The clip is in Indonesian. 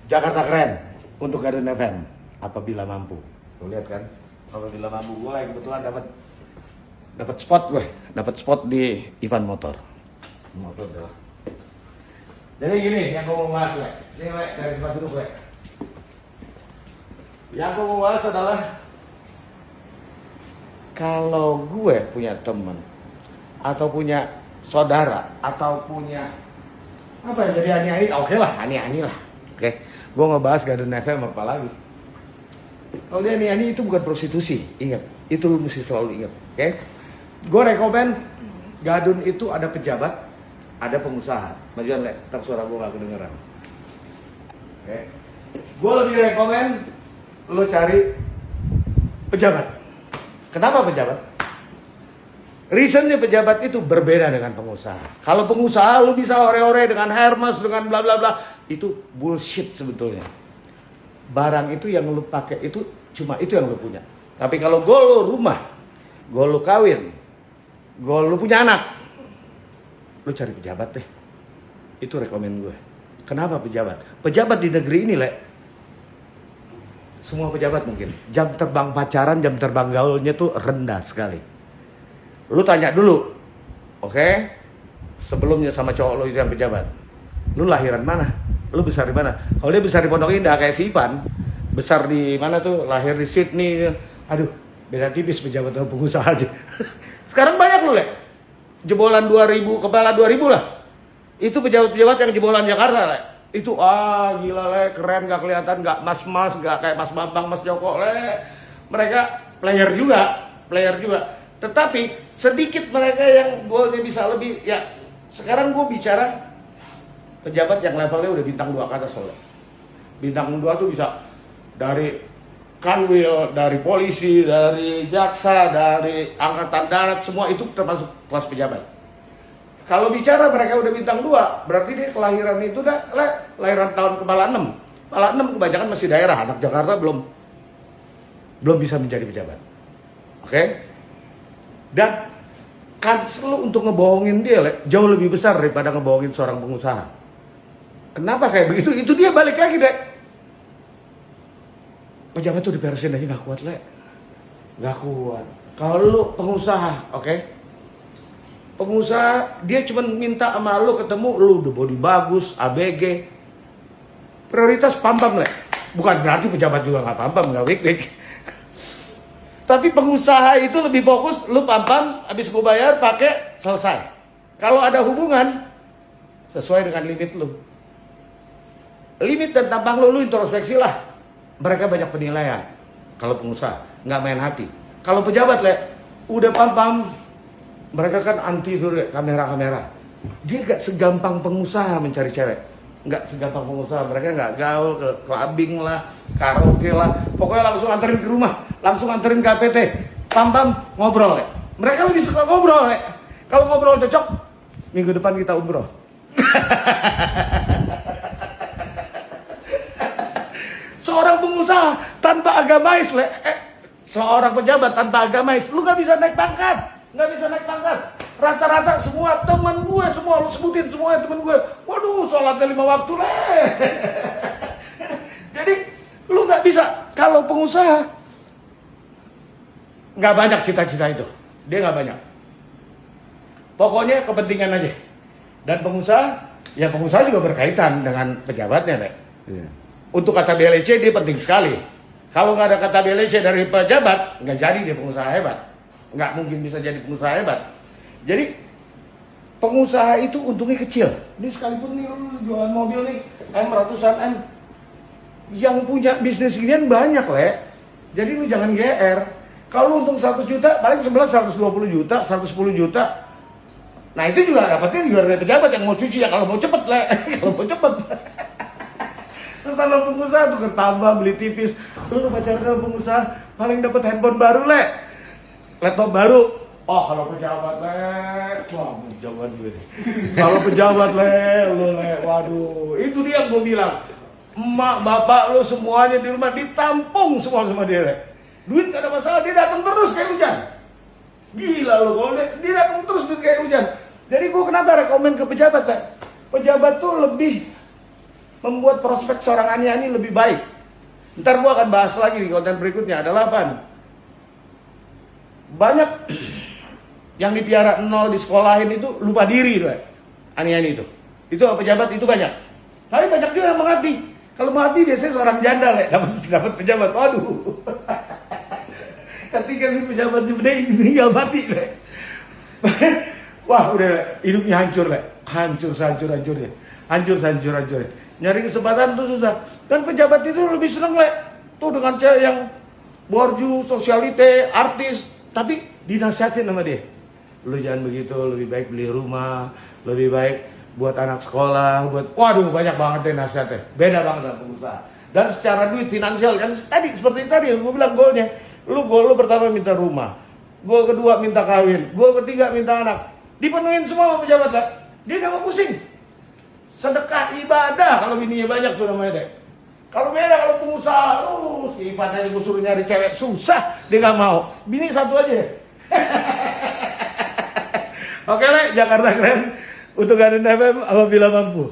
Jakarta Keren untuk Garden FM apabila mampu. Tuh lihat kan, apabila mampu. Gue kebetulan dapat spot di Ivan Motor dah. Jadi gini yang gue mau bahas, ini dari tempat duduk. Yang gue mau bahas adalah kalau gue punya temen atau punya saudara atau punya apa yang jadi ani-ani, oke lah, ani-ani lah. Oke, gue ngebahas Garden FM apa lagi. Kalau dia ani-ani itu bukan prostitusi, ingat. Itu lu mesti selalu ingat, oke? Gue rekomen Garden itu ada pejabat, ada pengusaha. Majuan lek, tak suara gue gak kedengeran. Oke, gue lebih rekomen lo cari pejabat. Kenapa pejabat? Reasonnya pejabat itu berbeda dengan pengusaha. Kalau pengusaha lu bisa ore-ore dengan Hermes, dengan bla bla bla, itu bullshit sebetulnya. Barang itu yang lu pakai itu cuma itu yang lu punya. Tapi kalau goal lu rumah, goal lu kawin, goal lu punya anak, lu cari pejabat deh. Itu rekomen gue. Kenapa pejabat? Pejabat di negeri ini, semua pejabat mungkin jam terbang pacaran, jam terbang gaulnya tuh rendah sekali. Lu tanya dulu, oke? Sebelumnya sama cowok lu itu yang pejabat, lu lahiran mana? Lu besar di mana? Kalau dia besar di Pondok Indah kayak si Ivan, besar di mana tuh? Lahir di Sydney. Aduh, beda tipis pejabat sama pengusaha aja. Sekarang banyak lu, jebolan 2000, kepala 2000 lah. Itu pejabat-pejabat yang jebolan Jakarta, Itu gila, keren, gak kelihatan, gak mas-mas, gak kayak Mas Bambang, Mas Joko, Mereka player juga. Tetapi sedikit mereka yang golnya bisa lebih. Ya, sekarang gue bicara pejabat yang levelnya udah bintang 2 ke atas soalnya. Bintang 2 tuh bisa dari kanwil, dari polisi, dari jaksa, dari angkatan darat, semua itu termasuk kelas pejabat. Kalau bicara mereka udah bintang 2, berarti dia kelahiran itu lahiran tahun kepala 6. Kepala 6 kebanyakan masih daerah, anak Jakarta belum bisa menjadi pejabat. Oke? Dan kans lu untuk ngebohongin dia jauh lebih besar daripada ngebohongin seorang pengusaha. Kenapa kayak begitu? Itu dia balik lagi, Pejabat tuh diberesin aja gak kuat, Gak kuat. Kalau lu pengusaha, oke? Pengusaha, dia cuma minta sama lu ketemu, lu udah body bagus, ABG. Prioritas pam-pam, Bukan berarti pejabat juga gak pam-pam, gak wik-wik. Tapi pengusaha itu lebih fokus, lu pam-pam, habis gue bayar, pakai, selesai. Kalau ada hubungan, sesuai dengan limit lu. Limit dan tampang lu introspeksi lah. Mereka banyak penilaian. Kalau pengusaha, nggak main hati. Kalau pejabat, udah pam-pam, mereka kan anti tuh kamera-kamera. Dia gak segampang pengusaha mencari cewek. Nggak segampang pengusaha, mereka nggak gaul ke clubbing lah, karaoke lah, pokoknya langsung anterin ke rumah, langsung anterin ke APT, pam-pam, ngobrol, Mereka lebih suka ngobrol, Kalau ngobrol cocok, minggu depan kita umroh. Seorang pengusaha tanpa agamais, seorang pejabat tanpa agamais, lu nggak bisa naik pangkat. Rata-rata semua teman gue, semua lu sebutin semua teman gue. Waduh, sholatnya 5 waktu, Jadi lu nggak bisa. Kalau pengusaha nggak banyak cita-cita itu, dia nggak banyak. Pokoknya kepentingan aja. Dan pengusaha juga berkaitan dengan pejabatnya, Iya. Untuk kata BLC dia penting sekali. Kalau nggak ada kata BLC dari pejabat, nggak jadi dia pengusaha hebat. Nggak mungkin bisa jadi pengusaha hebat. Jadi pengusaha itu untungnya kecil. Ini sekalipun nih lu jualan mobil nih ratusan M, yang punya bisnis ginian banyak, Jadi lu jangan GR. Kalau lu untung 100 juta, paling sebelah 120 juta, 110 juta. Nah itu juga dapatnya juga dari pejabat yang mau cuci ya, kalau mau cepet, Kalau mau cepet. Sesama pengusaha tuh ketambah beli tipis. Lu pacaran sama pengusaha paling dapat handphone baru, laptop baru. Oh kalau pejabat, wah pejabat gue nih. Kalau pejabat, waduh, itu dia yang gue bilang. Emak, bapak lu semuanya di rumah ditampung semua sama dia, Duit gak ada masalah, dia datang terus kayak hujan. Gila lu, kalau dia datang terus duit kayak hujan. Jadi gue kenapa rekomen ke pejabat, Pejabat tuh lebih membuat prospek seorang ani-ani lebih baik. Ntar gua akan bahas lagi di konten berikutnya adalah apa? Banyak yang dipiara nol di sekolahin itu lupa diri tuh, ani-ani itu. Itu pejabat itu banyak. Tapi banyak juga yang mengabdi. Kalau mengabdi biasanya seorang janda dapat pejabat. Waduh. Ketika si pejabat meninggal mati. Wah, udah hidupnya hancur, hancur hancurnya. Nyari kesempatan tuh susah. Dan pejabat itu lebih seneng, tuh dengan cewek yang borju, sosialite, artis, tapi dinasihatin sama dia. Lu jangan begitu, lebih baik beli rumah, lebih baik buat anak sekolah, waduh banyak banget deh nasihatnya. Beda banget dengan pengusaha. Dan secara duit finansial kan tadi seperti tadi gue bilang goalnya. Gol lu pertama minta rumah, gol kedua minta kawin, gol ketiga minta anak. Dipenuhin semua sama pejabat, dia gak mau pusing. Sedekah ibadah kalau bininya banyak tuh namanya deh. Kalau beda kalau pengusaha, si Ivan aja gue suruh nyari cewek susah, dia gak mau. Bini satu aja. Oke, Jakarta Keren untuk Garden FM apabila mampu.